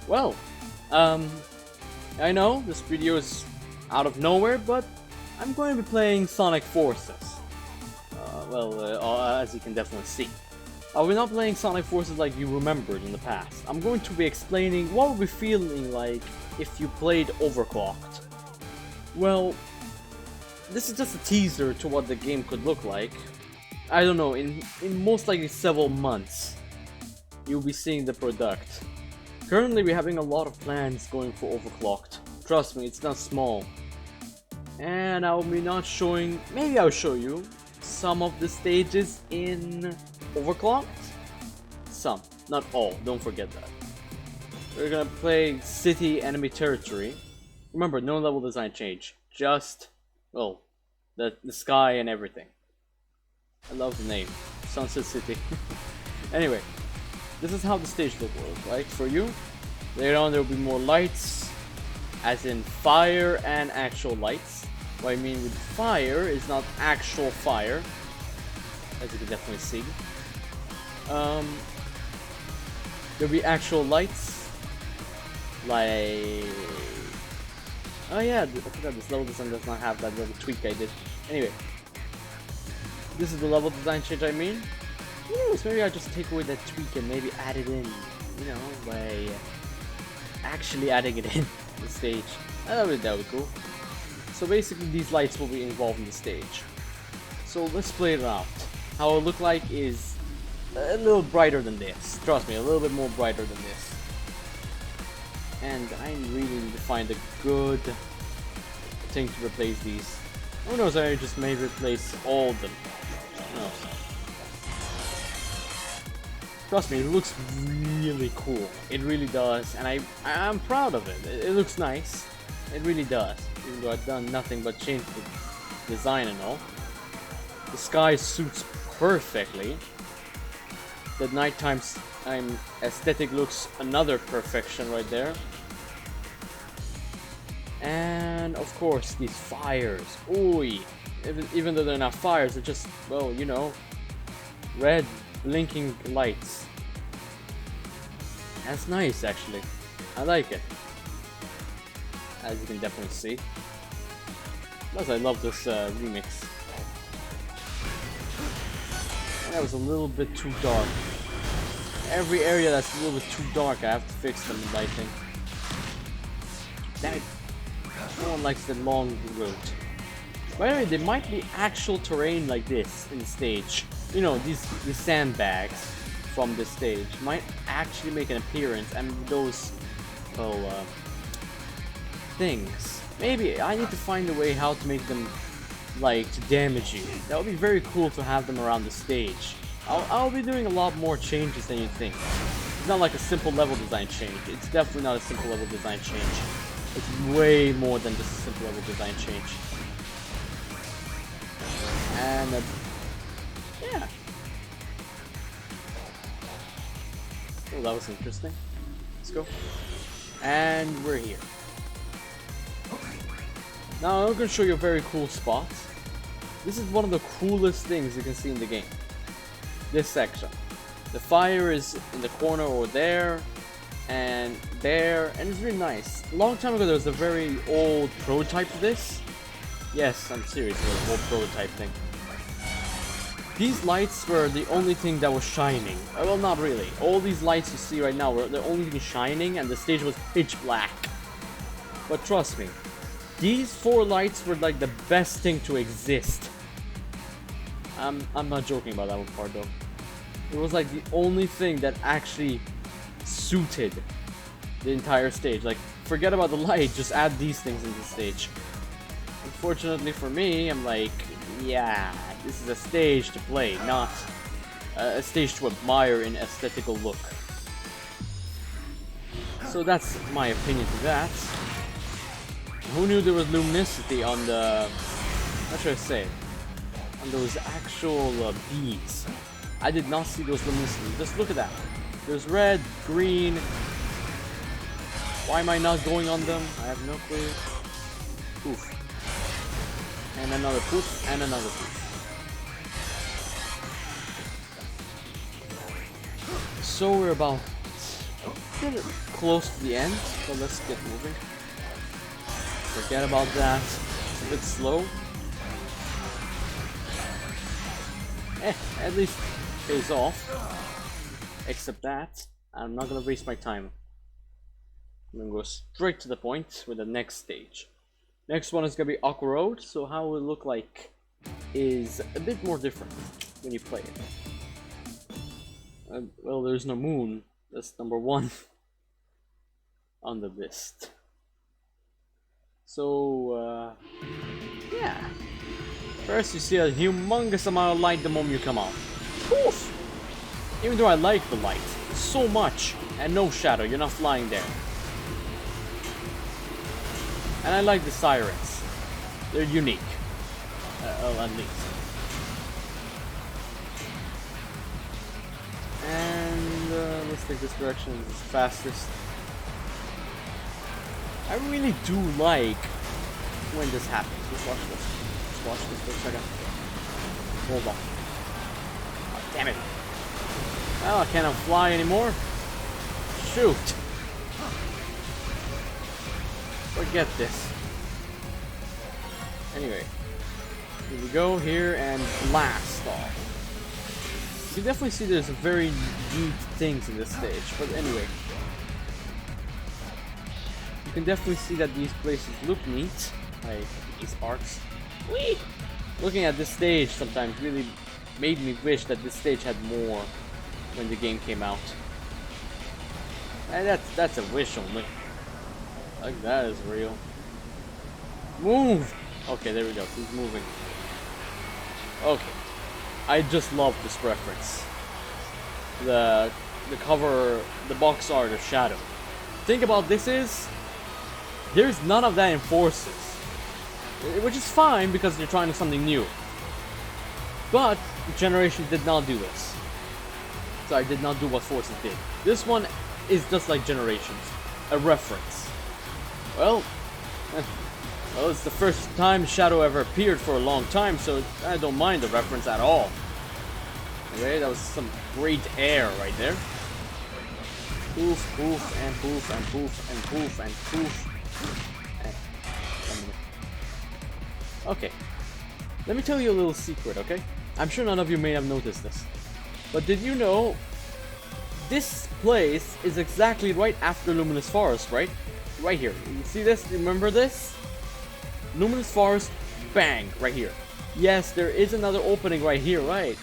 Well, I know this video is out of nowhere, but I'm going to be playing Sonic Forces. As you can definitely see. We're not playing Sonic Forces like you remembered in the past. I'm going to be explaining what would be feeling like if you played Overclocked. Well, this is just a teaser to what the game could look like. I don't know, in most likely several months, you'll be seeing the product. Currently, we're having a lot of plans going for Overclocked. Trust me, it's not small. And I'll be not showing, maybe I'll show you some of the stages in Overclocked. Some, not all, don't forget that. We're gonna play City Enemy Territory. Remember, no level design change. Just, well, the sky and everything. I love the name. Sunset City. Anyway, this is how the stage looks like for you. Later on there will be more lights, as in fire and actual lights. What I mean with fire is not actual fire, as you can definitely see. There'll be actual lights, like... Oh yeah, I forgot this level design does not have that little tweak I did. Anyway, this is the level design change I mean. Who knows, maybe I'll just take away that tweak and maybe add it in, you know, by actually adding it in the stage. That would be cool. So basically these lights will be involved in the stage. So let's play it out. How it'll look like is a little brighter than this. Trust me, a little bit more brighter than this. And I really need to find a good thing to replace these. Who knows, I just may replace all of them. Who knows? Trust me, it looks really cool. It really does, and I'm proud of it. It looks nice. It really does. Even though I've done nothing but change the design and all. The sky suits perfectly. The nighttime aesthetic looks another perfection right there. And of course these fires. Ooh, even though they're not fires, they're just, well, you know, red blinking lights. That's nice actually. I like it. As you can definitely see. Plus I love this remix. And that was a little bit too dark. Every area that's a little bit too dark, I have to fix them, I think. Damn it. No one likes the long route. By the way, there might be actual terrain like this in the stage. You know, these sandbags from this stage might actually make an appearance, and those, well, things. Maybe I need to find a way how to make them, like, to damage you. That would be very cool to have them around the stage. I'll be doing a lot more changes than you think. It's not like a simple level design change. It's definitely not a simple level design change. It's way more than just a simple level design change. And yeah. Oh, that was interesting. Let's go. And we're here. Now I'm going to show you a very cool spot. This is one of the coolest things you can see in the game. This section. The fire is in the corner over there, and it's really nice. A long time ago there was a very old prototype of this. Yes, I'm serious, it was an old prototype thing. These lights were the only thing that was shining. Well, not really. All these lights you see right now were the only thing shining, and the stage was pitch black. But trust me, these 4 lights were like the best thing to exist. I'm not joking about that one part though. It was like the only thing that actually suited the entire stage. Like, forget about the light, just add these things in the stage. Unfortunately for me, I'm like, yeah, this is a stage to play, not a stage to admire in aesthetical look. So that's my opinion to that. Who knew there was luminosity on the... how should I say? On those actual beads. I did not see those luminosity. Just look at that. There's red, green. Why am I not going on them? I have no clue. Poof. And another poof, and another poof. So we're about close to the end, so let's get moving. Forget about that. It's a bit slow. At least pays off. Except that, I'm not gonna waste my time. I'm gonna go straight to the point with the next stage. Next one is gonna be Encore Road, so how it will look like is a bit more different when you play it. Well, there's no moon. That's number one on the list. So, yeah. First, you see a humongous amount of light the moment you come out. Poof! Even though I like the light so much, and no shadow, you're not flying there. And I like the sirens. They're unique. Well, at least. And let's take this direction. It's fastest. I really do like when this happens. Let's watch this. Let's watch this for a second. Hold on. Oh, damn it. Well, I cannot fly anymore. Shoot. Forget this. Anyway. Here we go here and blast off. You can definitely see there's very neat things in this stage, but anyway. You can definitely see that these places look neat, like these parts. Whee! Looking at this stage sometimes really made me wish that this stage had more when the game came out. And that's a wish only. Like that is real. Move! Okay, there we go. He's moving. Okay. I just love this reference. The cover, the box art of Shadow. Think about this is, there's none of that in Forces. Which is fine because they're trying something new. But Generation did not do this. So I did not do what Forces did. This one is just like Generations. A reference. Well, it's the first time Shadow ever appeared for a long time, so I don't mind the reference at all. Okay, that was some great air right there. Poof, poof, and poof, and poof, and poof, and poof. Okay, let me tell you a little secret, okay? I'm sure none of you may have noticed this. But did you know this place is exactly right after Luminous Forest, right? Right here. You see this? Remember this? Luminous Forest, bang, right here. Yes, there is another opening right here, right?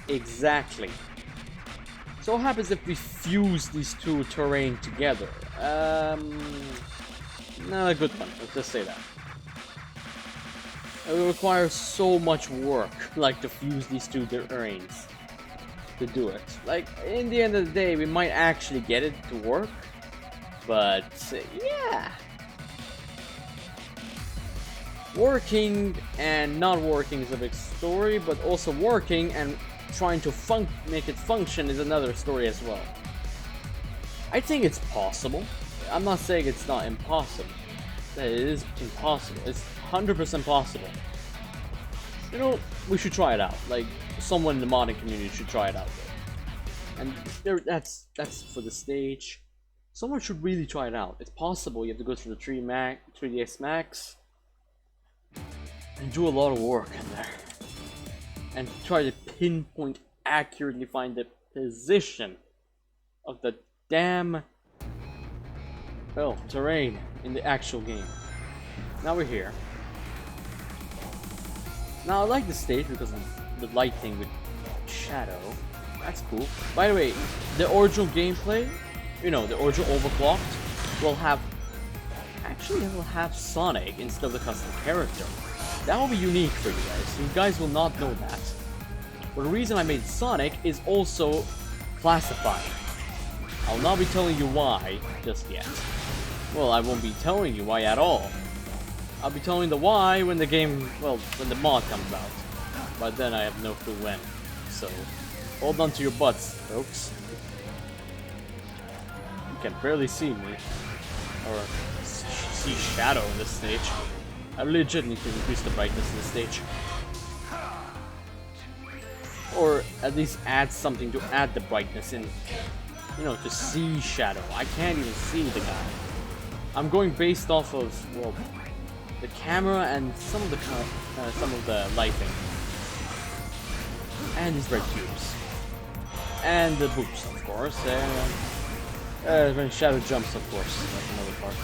Exactly. So what happens if we fuse these two terrain together? Not a good one, let's just say that. It will require so much work, like to fuse these two terrains to do it. Like, in the end of the day, we might actually get it to work, but yeah. Working and not working is a big story, but also working and trying to make it function is another story as well. I think it's possible. I'm not saying it's not impossible. It is impossible. It's 100% possible. You know, we should try it out. Like, someone in the modding community should try it out. And that's for the stage. Someone should really try it out. It's possible. You have to go through the 3ds Max and do a lot of work in there. And try to pinpoint accurately find the position of the damn, well, terrain in the actual game. Now we're here. Now I like the stage because of the light thing with Shadow. That's cool. By the way, the original gameplay, you know, the original Overclocked, will have, actually it will have Sonic instead of the custom character. That will be unique for you guys. You guys will not know that. But the reason I made Sonic is also classified. I'll not be telling you why just yet. Well, I won't be telling you why at all. I'll be telling the why when the game, well, when the mod comes out. But then I have no clue when. So, hold on to your butts, folks. You can barely see me. Or see Shadow in this stage. I legit need to increase the brightness in this stage. Or at least add something to add the brightness in. you know, to see Shadow. I can't even see the guy. I'm going based off of, well, the camera and some of the lighting. And these red cubes. And the boots, of course. When Shadow jumps, of course. That's another part.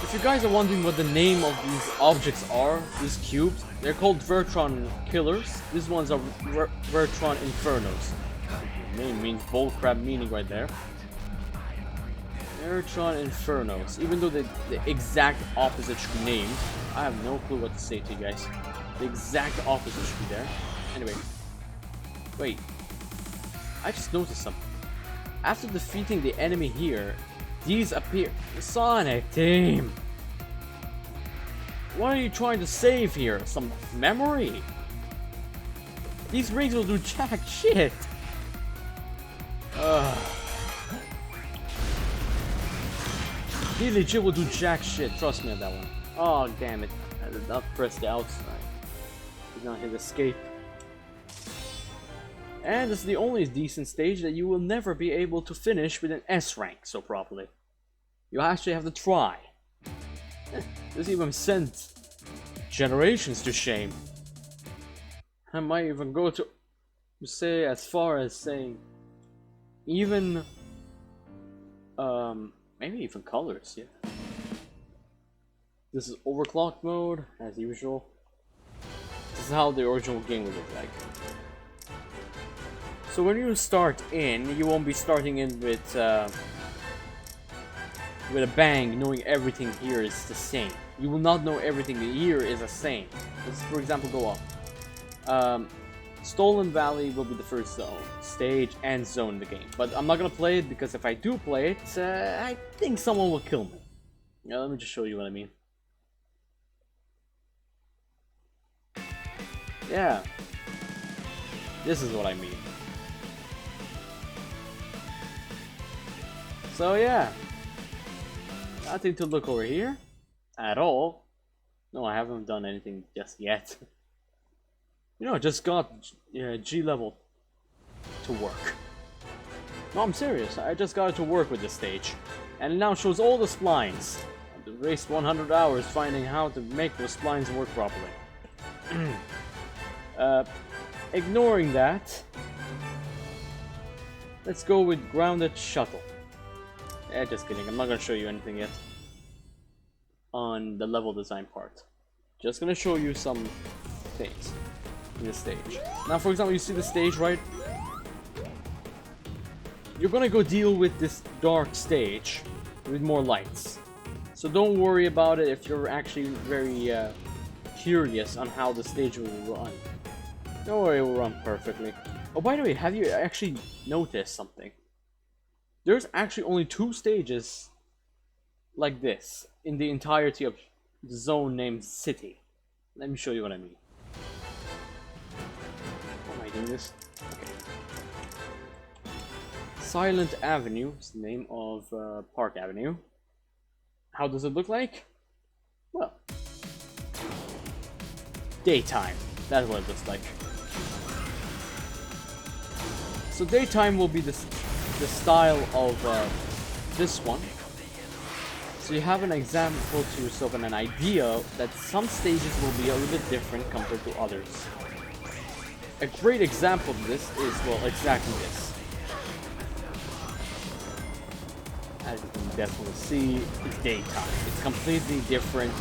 If you guys are wondering what the name of these objects are, these cubes, they're called Vertron Killers. These ones are Vertron Infernos. The name means bullcrap meaning right there. Vertron Infernos. Even though the exact opposite should be named, I have no clue what to say to you guys. The exact opposite should be there. Anyway. Wait. I just noticed something. After defeating the enemy here, these appear. Sonic Team! What are you trying to save here? Some memory? These rings will do jack shit! He legit will do jack shit, trust me on that one. Oh damn it, I did not press the outside. Did not hit escape. And this is the only decent stage that you will never be able to finish with an S rank so properly. You actually have to try. This even sent generations to shame. I might even go to say as far as saying even maybe even colors, yeah. This is Overclock Mode, as usual. This is how the original game would look like. So when you start in, you won't be starting in with a bang, knowing everything here is the same. You will not know everything here is the same. Let's, for example, go up. Stolen Valley will be the first zone, stage, and zone in the game. But I'm not gonna play it because if I do play it, I think someone will kill me. Now, let me just show you what I mean. Yeah. This is what I mean. So yeah. Nothing to look over here. At all. No, I haven't done anything just yet. You know, I just got G level to work. No, I'm serious. I just got it to work with this stage. And it now shows all the splines. I've wasted 100 hours finding how to make those splines work properly. Ignoring that, let's go with Grounded Shuttle. Just kidding. I'm not going to show you anything yet on the level design part. Just going to show you some things in the stage. Now, for example, you see the stage, right? You're going to go deal with this dark stage with more lights. So don't worry about it if you're actually very curious on how the stage will run. Don't worry, it will run perfectly. Oh, by the way, have you actually noticed something? There's actually only 2 stages like this in the entirety of the zone named City. Let me show you what I mean. How am I doing this? Okay. Silent Avenue is the name of Park Avenue. How does it look like? Well, daytime. That's what it looks like. So daytime will be the style of this one. So you have an example to yourself and an idea that some stages will be a little bit different compared to others. A great example of this is, well, exactly this. As you can definitely see, it's daytime. It's completely different.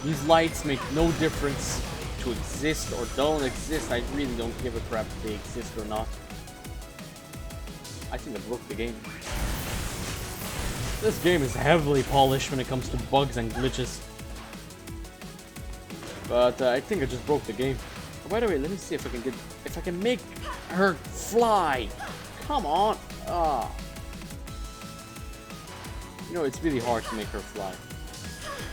These lights make no difference to exist or don't exist. I really don't give a crap if they exist or not. I think I broke the game. This game is heavily polished when it comes to bugs and glitches. But I think I just broke the game. Oh, by the way, let me see if I can make her fly. Come on. Ah. You know, it's really hard to make her fly.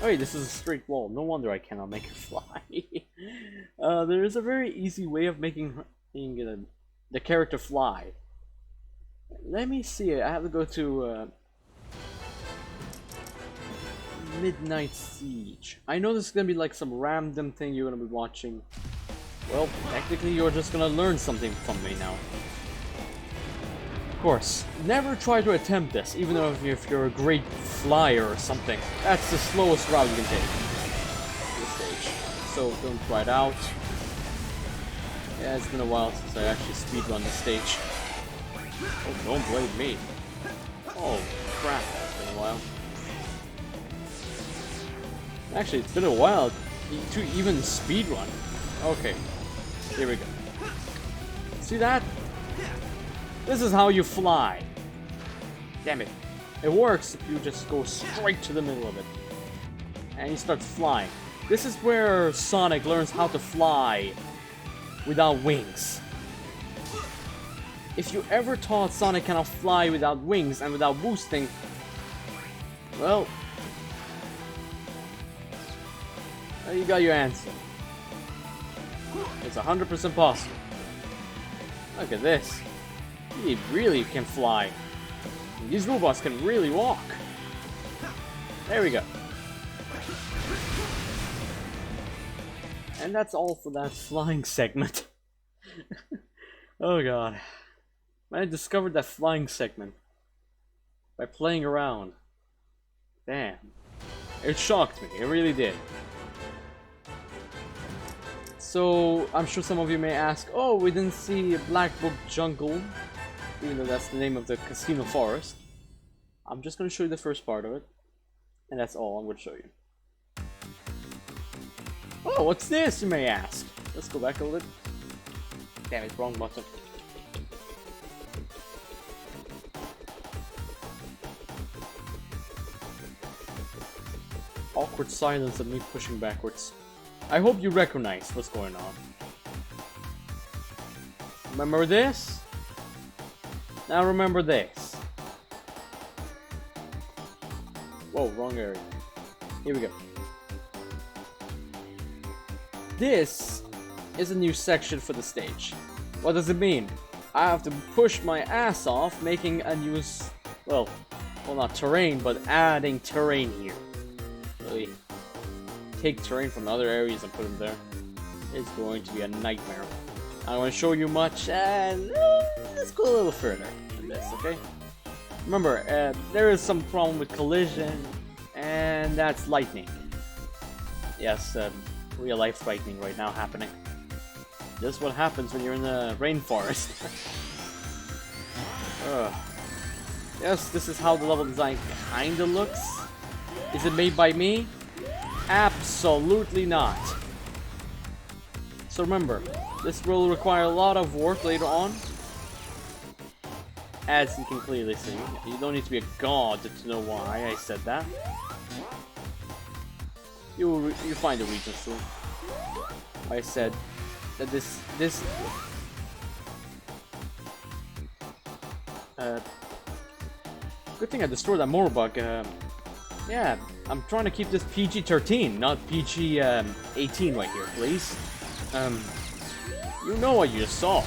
Oh, wait, this is a straight wall. No wonder I cannot make her fly. There is a very easy way of making the character fly. Let me see. I have to go to Midnight Siege. I know this is gonna be like some random thing you're gonna be watching. Well, technically you're just gonna learn something from me now. course, never try to attempt this, even though if you're a great flyer or something. That's the slowest route you can take. This stage. So don't try it out. Yeah, it's been a while since I actually speedrun this stage. Oh, don't blame me. Oh, crap, that's been a while. Actually, it's been a while to even speedrun. Okay, here we go. See that? This is how you fly. Damn it. It works if you just go straight to the middle of it. And you start flying. This is where Sonic learns how to fly without wings. If you ever thought Sonic cannot fly without wings and without boosting, well, you got your answer. It's 100% possible. Look at this. He really can fly. These robots can really walk. There we go. And that's all for that flying segment. Oh god. I discovered that flying segment by playing around. Damn. It shocked me, it really did. So, I'm sure some of you may ask, oh, we didn't see Black Book Jungle, even though that's the name of the casino forest. I'm just going to show you the first part of it, and that's all I'm going to show you. Oh, what's this, you may ask? Let's go back a little bit. Damn it, wrong button. Awkward silence of me pushing backwards. I hope you recognize what's going on. Remember this? Now remember this. Whoa, wrong area. Here we go. This is a new section for the stage. What does it mean? I have to push my ass off making a new, well, not terrain, but adding terrain here. Really take terrain from other areas and put them there. It's going to be a nightmare. I don't want to show you much, and let's go a little further than this, okay? Remember, there is some problem with collision, and that's lightning. Yes, real life lightning right now happening. This is what happens when you're in the rainforest. Yes, this is how the level design kinda looks. Is it made by me? Absolutely not. So remember, this will require a lot of work later on. As you can clearly see. You don't need to be a god to know why I said that. You find the reason soon. I said that this good thing I destroyed that Motorbug. Yeah, I'm trying to keep this PG-13, not PG-18 right here, please. You know what you saw.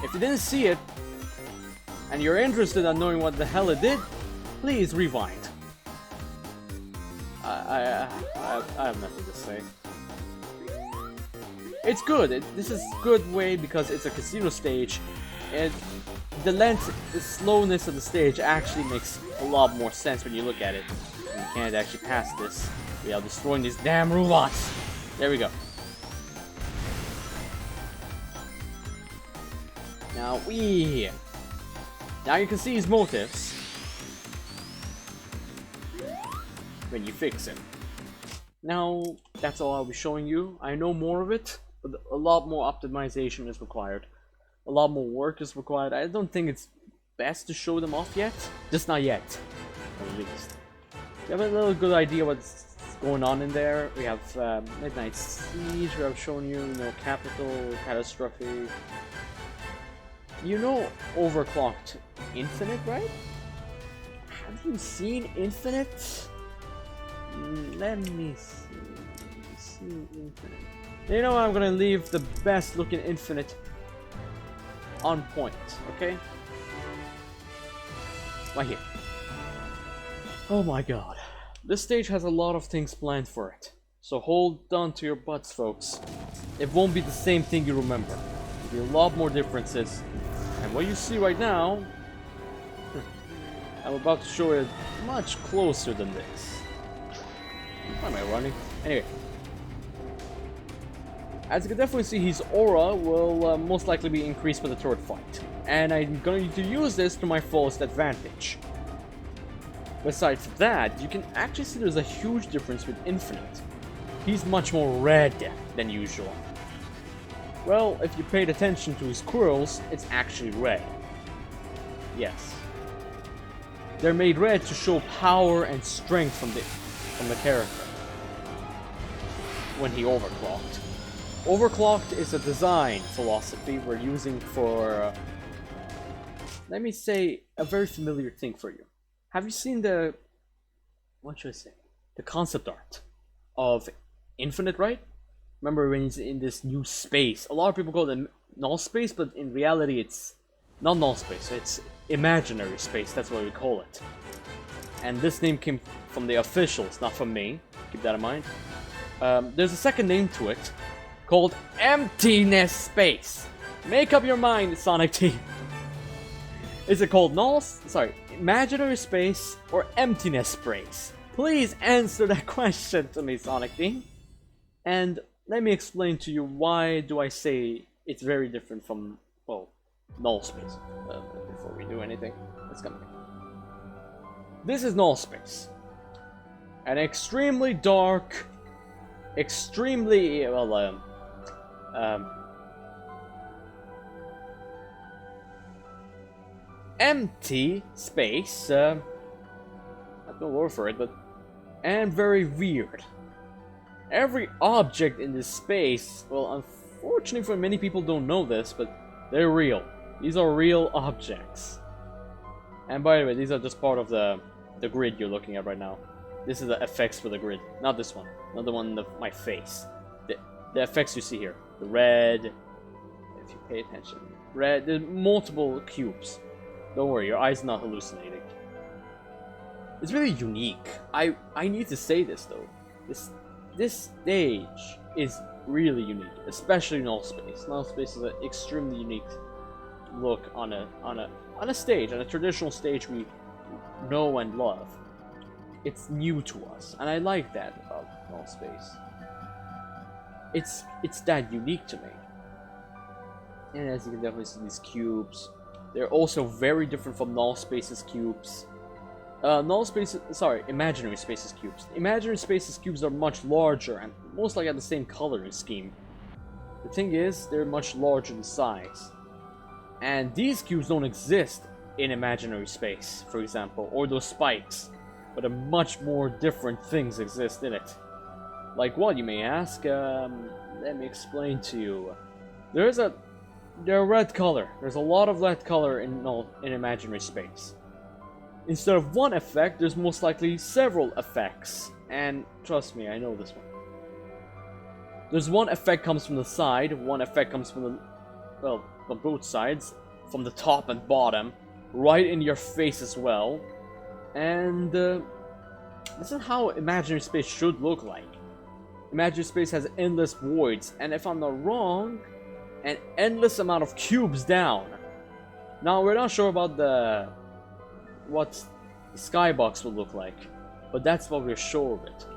If you didn't see it, and you're interested in knowing what the hell it did, please rewind. I have nothing to say. It's good. This is a good way because it's a casino stage, and the length, the slowness of the stage actually makes a lot more sense when you look at it. You can't actually pass this without destroying these damn robots. There we go. Now now you can see his motives when you fix him. Now that's all I'll be showing you. I know more of it, but a lot more optimization is required. A lot more work is required. I don't think it's best to show them off yet. Just not yet, at least. You have a little good idea what's going on in there. We have Midnight Siege, we have shown you, Capital, Catastrophe. You know Overclocked Infinite, right? Have you seen Infinite? Let me see Infinite. You know what? I'm gonna leave the best looking Infinite on point, okay? Right here. Oh my god. This stage has a lot of things planned for it. So hold on to your butts, folks. It won't be the same thing you remember. There'll be a lot more differences. And what you see right now, I'm about to show you much closer than this. Why am I running? Anyway. As you can definitely see, his aura will most likely be increased by the third fight. And I'm going to use this to my fullest advantage. Besides that, you can actually see there's a huge difference with Infinite. He's much more red than usual. Well, if you paid attention to his quirls, it's actually red. Yes. They're made red to show power and strength from the character. When he overclocked. Overclocked is a design philosophy we're using for, let me say, a very familiar thing for you. Have you seen the, what should I say, the concept art of Infinite, right? Remember when he's in this new space? A lot of people call it Null Space, but in reality it's not Null Space, it's imaginary space, that's what we call it. And this name came from the officials, not from me, keep that in mind. There's a second name to it, called Emptiness Space. Make up your mind, Sonic Team. Is it called Imaginary Space or Emptiness Space? Please answer that question to me, Sonic Team. And let me explain to you why do I say it's very different from, well, Null Space. Before we do anything, let's come. This is Null Space. An extremely dark, extremely, well, empty space, I have no word for it, but, and very weird. Every object in this space, well, unfortunately for many people don't know this, but they're real. These are real objects. And by the way, these are just part of the grid you're looking at right now. This is the effects for the grid, not this one, not the one of my face. The effects you see here, the red, if you pay attention, red, there's multiple cubes. Don't worry, your eye's not hallucinating. It's really unique. I need to say this though. This stage is really unique, especially Null Space. Null Space is an extremely unique look on a stage, on a traditional stage we know and love. It's new to us, and I like that about Null Space. It's that unique to me. And as you can definitely see, these cubes, they're also very different from Null Space's cubes. Imaginary Space's cubes. Imaginary Space's cubes are much larger and most likely have the same coloring scheme. The thing is, they're much larger in size. And these cubes don't exist in Imaginary Space, for example, or those spikes. But a much more different things exist in it. Like what, you may ask? Let me explain to you. They're red color. There's a lot of red color in Imaginary Space. Instead of one effect, there's most likely several effects. And trust me, I know this one. There's one effect comes from the side, one effect comes from the, well, from both sides, from the top and bottom, right in your face as well. And this is how Imaginary Space should look like. Imaginary Space has endless voids, and if I'm not wrong, an endless amount of cubes down. Now, we're not sure about what Skybox will look like, but that's what we're sure of it.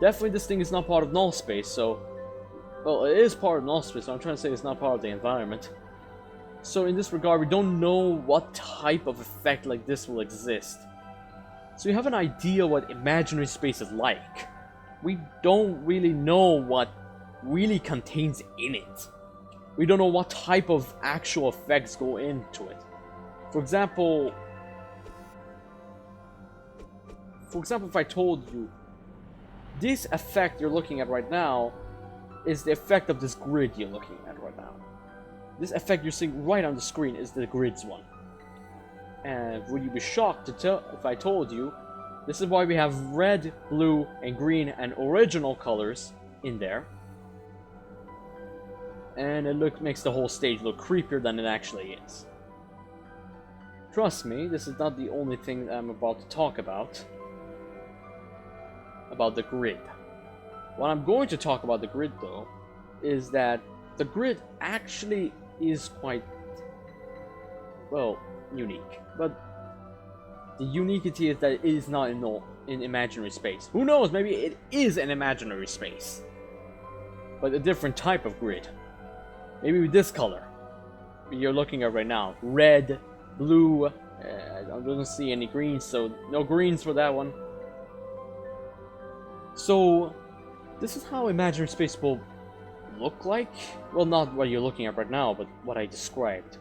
Definitely this thing is not part of Null Space, so, well, it is part of Null Space, so I'm trying to say it's not part of the environment. So in this regard, we don't know what type of effect like this will exist. So you have an idea what Imaginary Space is like. We don't really know what really contains in it. We don't know what type of actual effects go into it. For example, if I told you, this effect you're looking at right now is the effect of this grid you're looking at right now. This effect you're seeing right on the screen is the grid's one. And would you be shocked if I told you, this is why we have red, blue, and green and original colors in there. And it makes the whole stage look creepier than it actually is. Trust me, this is not the only thing that I'm about to talk about the grid. What I'm going to talk about the grid, though, is that the grid actually is quite, well, unique. But the uniquity is that it is not in imaginary space. Who knows, maybe it is an imaginary space. But a different type of grid. Maybe with this color you're looking at right now. Red, blue, I don't see any greens, so no greens for that one. So, this is how imaginary space will look like. Well, not what you're looking at right now, but what I described.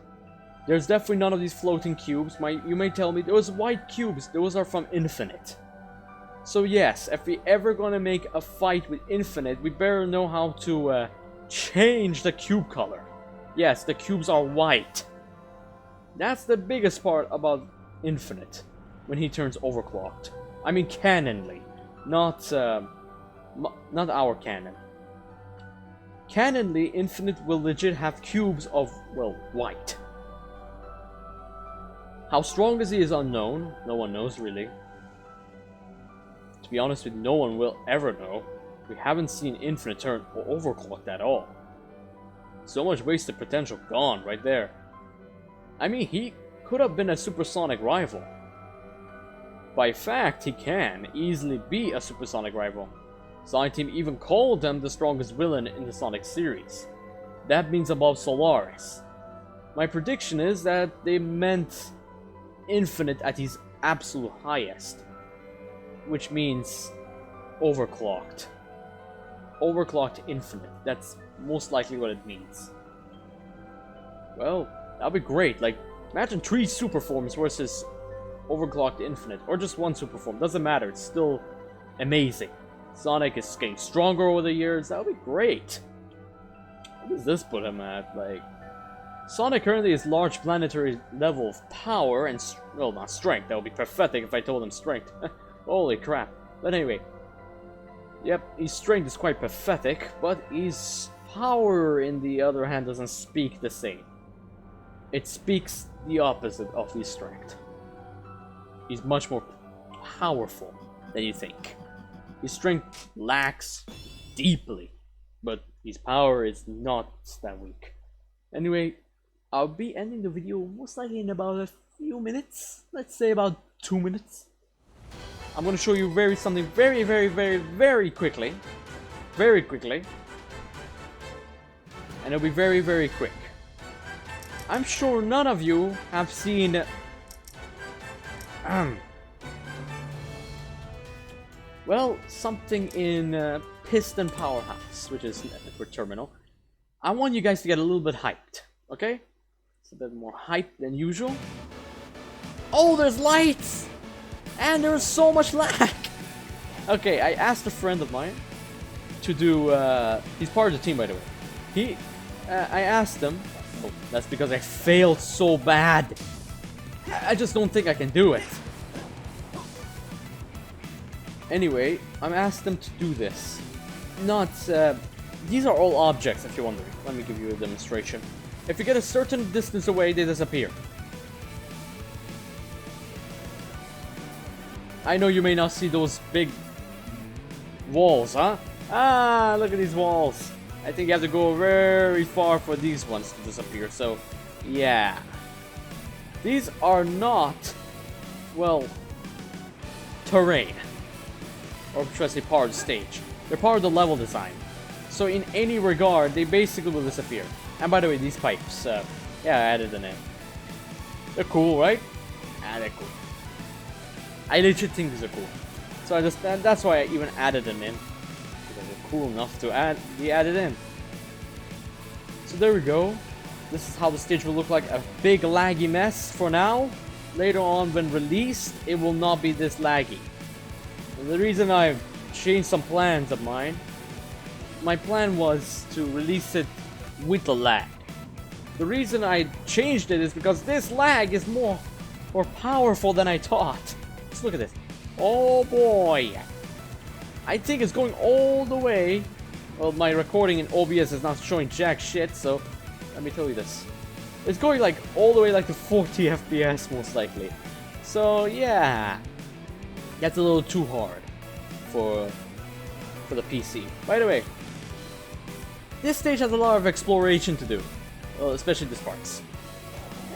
There's definitely none of these floating cubes. You may tell me, those white cubes, those are from Infinite. So yes, if we ever gonna make a fight with Infinite, we better know how to change the cube color. Yes, the cubes are white. That's the biggest part about Infinite, when he turns overclocked. I mean canonly, not our canon. Canonly, Infinite will legit have cubes of, well, white. How strong is he is unknown. No one knows, really. To be honest with you, no one will ever know. We haven't seen Infinite turn overclocked at all. So much wasted potential gone right there. I mean, he could have been a supersonic rival. By fact, he can easily be a supersonic rival. Sonic Team even called him the strongest villain in the Sonic series. That means above Solaris. My prediction is that they meant Infinite at his absolute highest. Which means overclocked. Overclocked Infinite. That's most likely what it means. Well, that'd be great. Like, imagine 3 super forms versus overclocked Infinite. Or just 1 super form. Doesn't matter. It's still amazing. Sonic is getting stronger over the years. That would be great. What does this put him at? Like, Sonic currently is large planetary level of power and, well, not strength. That would be pathetic if I told him strength. Holy crap. But anyway. Yep, his strength is quite pathetic, but his power, in the other hand, doesn't speak the same. It speaks the opposite of his strength. He's much more powerful than you think. His strength lacks deeply, but his power is not that weak. Anyway, I'll be ending the video most likely in about a few minutes. Let's say about 2 minutes. I'm gonna show you something very quickly. Very quickly. And it'll be very quick. I'm sure none of you have seen well, something in Piston Powerhouse, which is Network Terminal. I want you guys to get a little bit hyped, okay? It's a bit more hyped than usual. Oh, there's lights! And there's so much lag! Okay, I asked a friend of mine to do, he's part of the team, by the way. I asked him, oh, that's because I failed so bad. I just don't think I can do it. Anyway, I'm asked them to do this. Not, these are all objects, if you're wondering. Let me give you a demonstration. If you get a certain distance away, they disappear. I know you may not see those big walls, huh? Ah, look at these walls. I think you have to go very far for these ones to disappear, so, yeah. These are not, well, terrain. Or should I say part of the stage. They're part of the level design. So in any regard, they basically will disappear. And by the way, these pipes, yeah, I added them in. They're cool, right? Ah, they're cool. I legit think these are cool. So that's why I even added them in. Because they're cool enough to be added in. So there we go. This is how the stage will look like. A big laggy mess for now. Later on, when released, it will not be this laggy. And the reason I've changed some plans of mine, my plan was to release it with the lag. The reason I changed it is because this lag is more powerful than I thought. Just look at this. Oh boy. I think it's going all the way. Well, my recording in OBS is not showing jack shit, so let me tell you this. It's going like all the way like to 40 FPS most likely. So yeah. That's a little too hard for the PC. By the way, this stage has a lot of exploration to do. Well, especially this parts.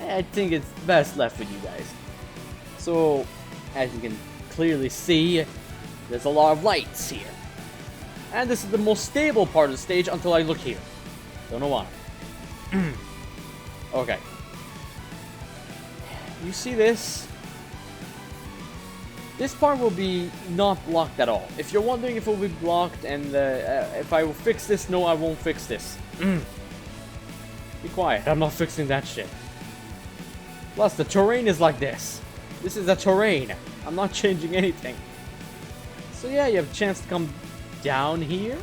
I think it's best left with you guys. So, as you can clearly see, there's a lot of lights here. And this is the most stable part of the stage until I look here. Don't know why. Okay. You see this? This part will be not blocked at all. If you're wondering if it will be blocked and if I will fix this, no, I won't fix this. Be quiet, I'm not fixing that shit. Plus, the terrain is like this. This is a terrain. I'm not changing anything. So yeah, you have a chance to come down here.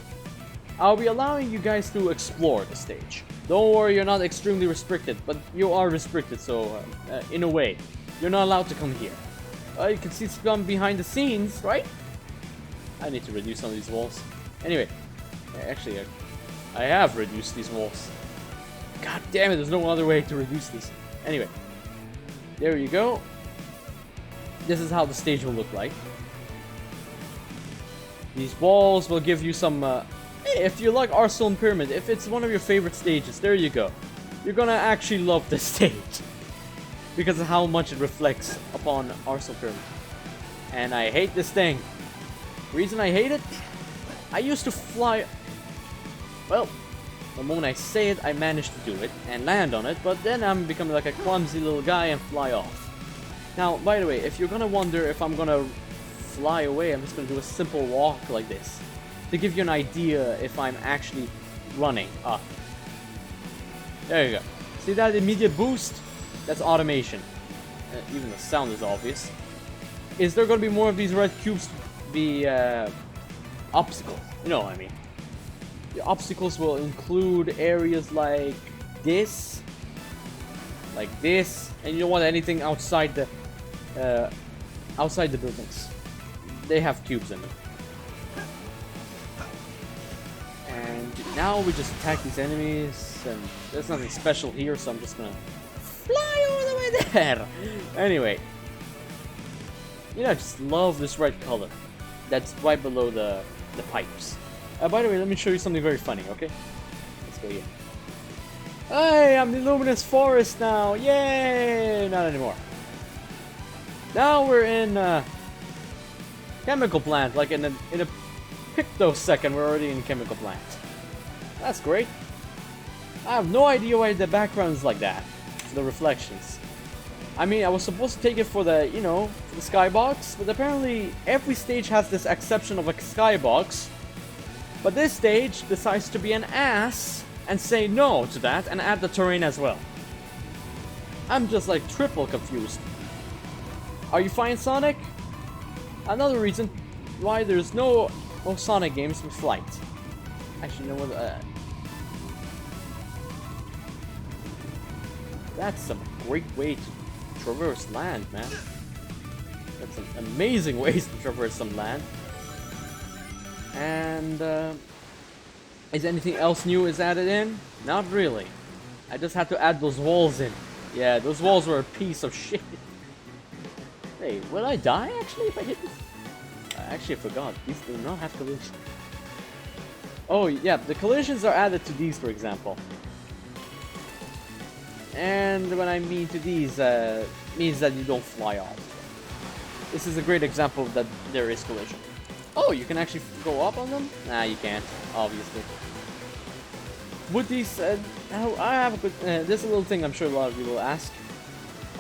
I'll be allowing you guys to explore the stage. Don't worry, you're not extremely restricted, but you are restricted, so in a way, you're not allowed to come here. You can see some behind the scenes, right? I need to reduce some of these walls. Anyway, actually, I have reduced these walls. God damn it, there's no other way to reduce these. Anyway, there you go. This is how the stage will look like. These walls will give you some... hey, if you like Arsenal and Pyramid, if it's one of your favorite stages, there you go. You're gonna actually love this stage. Because of how much it reflects upon Arsenal Pyramid. And I hate this thing. Reason I hate it? I used to fly... Well, the moment I say it, I managed to do it and land on it, but then I'm becoming like a clumsy little guy and fly off. Now, by the way, if you're gonna wonder if I'm gonna fly away, I'm just gonna do a simple walk like this. To give you an idea if I'm actually running up. There you go. See that immediate boost? That's automation. Even the sound is obvious. Is there gonna be more of these red cubes be obstacles? You know what I mean. The obstacles will include areas like this, and you don't want anything outside the buildings. They have cubes in them. And now we just attack these enemies, and there's nothing special here, so I'm just gonna fly all the way there. Anyway, you know, I just love this red color. That's right below the pipes. By the way, let me show you something very funny, okay? Let's go here. Hey, I'm the luminous forest now! Yay! Not anymore. Now we're in chemical plant, like in a pictosecond, we're already in chemical plant. That's great. I have no idea why the background is like that. The reflections. I mean, I was supposed to take it for the, you know, for the skybox, but apparently every stage has this exception of a skybox. But this stage decides to be an ass and say no to that and add the terrain as well. I'm just like triple confused. Are you fine, Sonic? Another reason why there's no Sonic games with flight. Actually, you know what? That's some great way to traverse land, man. That's some amazing ways to traverse some land. And is anything else new is added in? Not really. I just had to add those walls in. Yeah, those walls were a piece of shit. Hey, will I die actually if I hit this? Actually, I forgot. These do not have collisions. Oh, yeah, the collisions are added to these, for example. And when I mean to these, means that you don't fly off. This is a great example that there is collision. Oh, you can actually go up on them? Nah, you can't, obviously. Would these, I have a quick, this is a little thing I'm sure a lot of you will ask.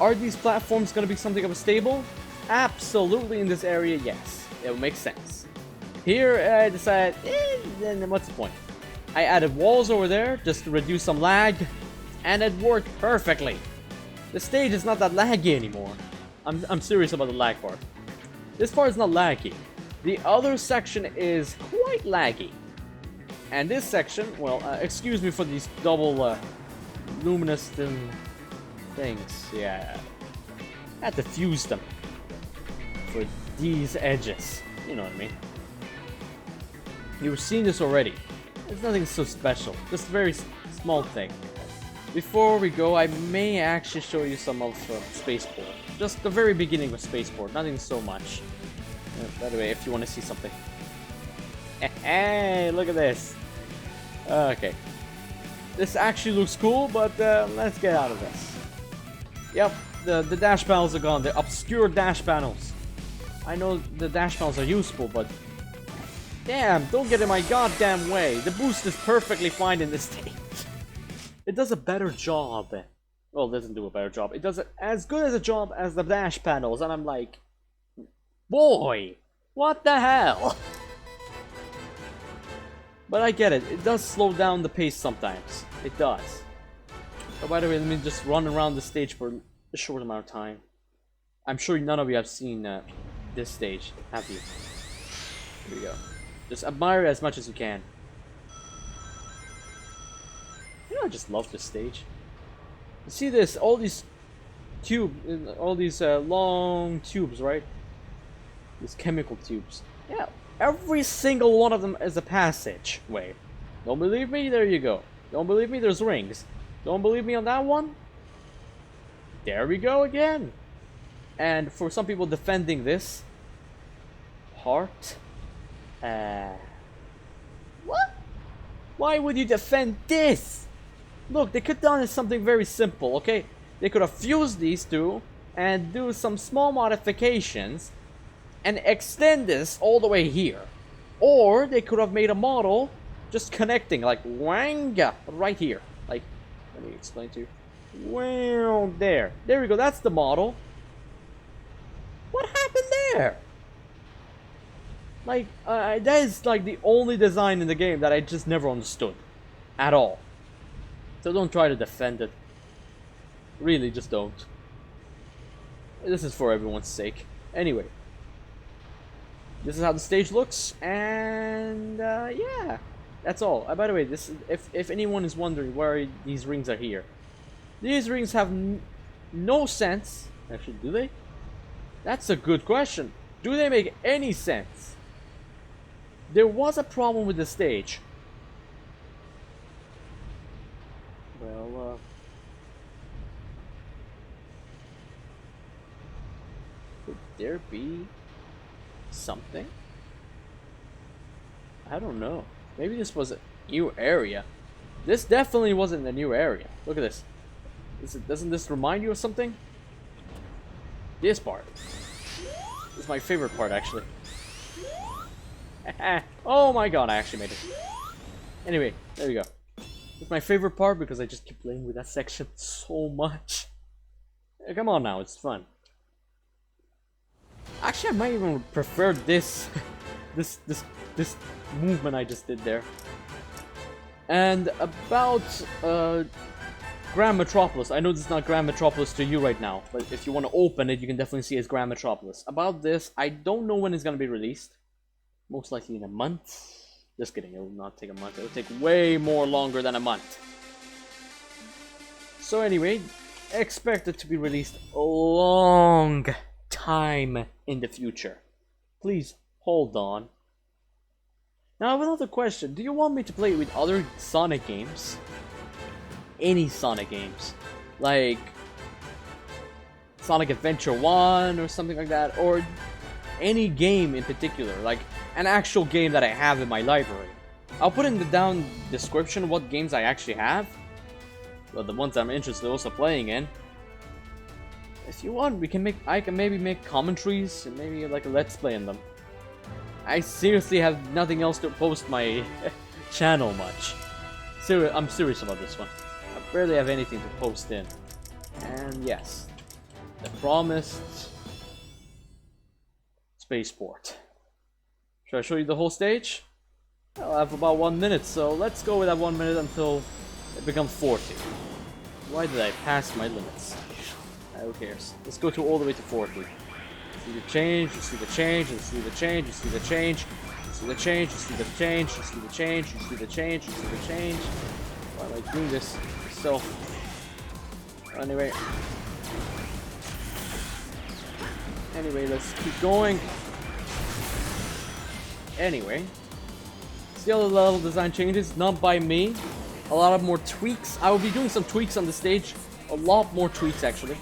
Are these platforms going to be something of a stable? Absolutely, in this area, yes. It will make sense. Here, I decided, then what's the point? I added walls over there just to reduce some lag, and it worked perfectly. The stage is not that laggy anymore. I'm serious about the lag part. This part is not laggy. The other section is quite laggy. And this section, well, excuse me for these double luminous things. Yeah, I had to fuse them for these edges. You know what I mean. You've seen this already. There's nothing so special. Just a very small thing. Before we go, I may actually show you some of Spaceport. Just the very beginning of Spaceport. Nothing so much. By the way, if you want to see something. Hey, look at this. Okay. This actually looks cool, but let's get out of this. Yep, the dash panels are gone. The obscure dash panels. I know the dash panels are useful, but damn, don't get in my goddamn way. The boost is perfectly fine in this stage. It does a better job. Well, it doesn't do a better job. It does as good as a job as the dash panels, and I'm like, boy, what the hell? But I get it. It does slow down the pace sometimes. It does. Oh, by the way, let me just run around the stage for a short amount of time. I'm sure none of you have seen this stage, have you? Here we go. Just admire it as much as you can. You know, I just love this stage. You see this? All these long tubes, right? These chemical tubes. Yeah, every single one of them is a passageway. Don't believe me? There you go. Don't believe me? There's rings. Don't believe me on that one? There we go again. And for some people defending this part, what? Why would you defend this? Look, they could have done something very simple, okay? They could have fused these two and do some small modifications and extend this all the way here. Or they could have made a model just connecting, like wanga, right here. Like, let me explain to you. Well, there. There we go, that's the model. What happened there? Like, that is like the only design in the game that I just never understood. At all. So don't try to defend it. Really, just don't. This is for everyone's sake. Anyway. This is how the stage looks, and yeah. That's all. By the way, this if anyone is wondering why these rings are here. These rings have no sense. Actually, do they? That's a good question. Do they make any sense? There was a problem with the stage. Well, could there be something? I don't know. Maybe this was a new area. This definitely wasn't a new area. Look at this. Doesn't this remind you of something? This part. This is my favorite part, actually. Oh my god, I actually made it. Anyway, there we go. It's my favorite part because I just keep playing with that section so much. Come on now, it's fun. Actually, I might even prefer this this movement I just did there. And about Grand Metropolis. I know this is not Grand Metropolis to you right now, but if you want to open it, you can definitely see it's Grand Metropolis. About this, I don't know when it's gonna be released. Most likely in a month. Just kidding, it will not take a month. It will take way more longer than a month. So anyway, expect it to be released a long time in the future. Please hold on. Now I have another question. Do you want me to play with other Sonic games? Any Sonic games? Like Sonic Adventure 1 or something like that? Or any game in particular? Like an actual game that I have in my library. I'll put in the down description what games I actually have. Well, the ones I'm interested in also playing in. If you want, I can maybe make commentaries and maybe like a let's play in them. I seriously have nothing else to post my channel much. I'm serious about this one. I barely have anything to post in. And yes, the promised spaceport. Should I show you the whole stage? I'll have about 1 minute, so let's go with that 1 minute until it becomes 40. Why did I pass my limits? Who cares? Let's go all the way to 40. You see the change, you see the change, you see the change, you see the change, you see the change, you see the change, you see the change, you see the change, you see the change. Why am I doing this? So, anyway, let's keep going. Anyway, see all the level design changes, not by me. A lot of more tweaks. I will be doing some tweaks on the stage. A lot more tweaks, actually.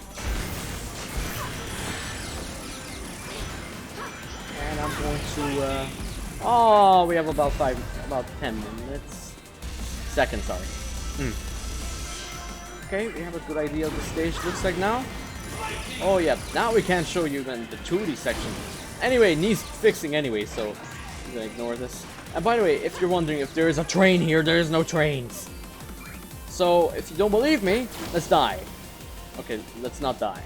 And I'm going to, oh, we have about 10 minutes. Seconds, sorry. Okay, we have a good idea of the stage looks like now. Oh yeah, now we can't show you then the 2D section. Anyway, needs fixing anyway, so I'm gonna ignore this. And by the way, if you're wondering if there is a train here, there is no trains. So if you don't believe me, let's die. Okay, let's not die.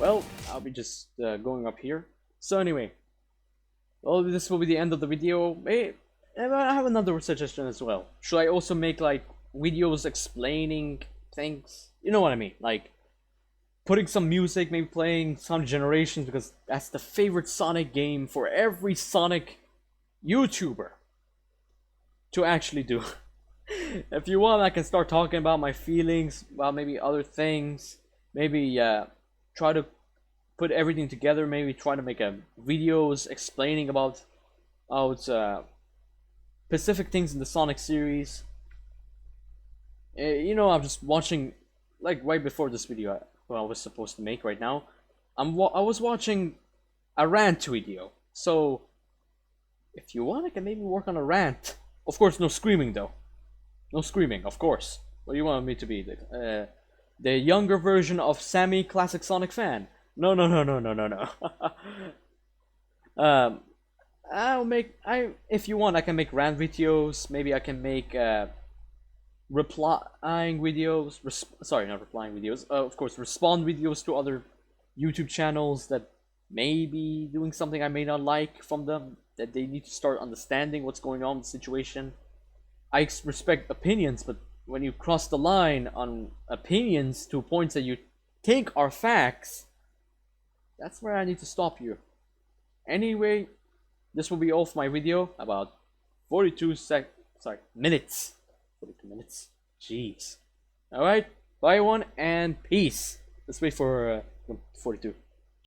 Well, I'll be just going up here. So anyway, well, this will be the end of the video. Hey, I have another suggestion as well. Should I also make like videos explaining things? You know what I mean? Like putting some music, maybe playing Sonic Generations, because that's the favorite Sonic game for every Sonic YouTuber to actually do. If you want, I can start talking about my feelings, about maybe other things. Maybe try to put everything together. Maybe try to make videos explaining about specific things in the Sonic series. You know, I'm just watching, like right before this video, what I was supposed to make right now. I was watching a rant video. So if you want, I can maybe work on a rant. Of course, no screaming though. No screaming, of course. What do you want me to be? The younger version of Sammy, classic Sonic fan. No. If you want, I can make rant videos. Maybe I can make replying videos. Sorry, not replying videos. Of course, respond videos to other YouTube channels that may be doing something I may not like from them. That they need to start understanding what's going on in the situation. I respect opinions, but when you cross the line on opinions to points that you think are facts, that's where I need to stop you. Anyway, this will be all for my video. About 42 minutes. 42 minutes. Jeez. Alright, bye everyone, and peace. Let's wait for 42.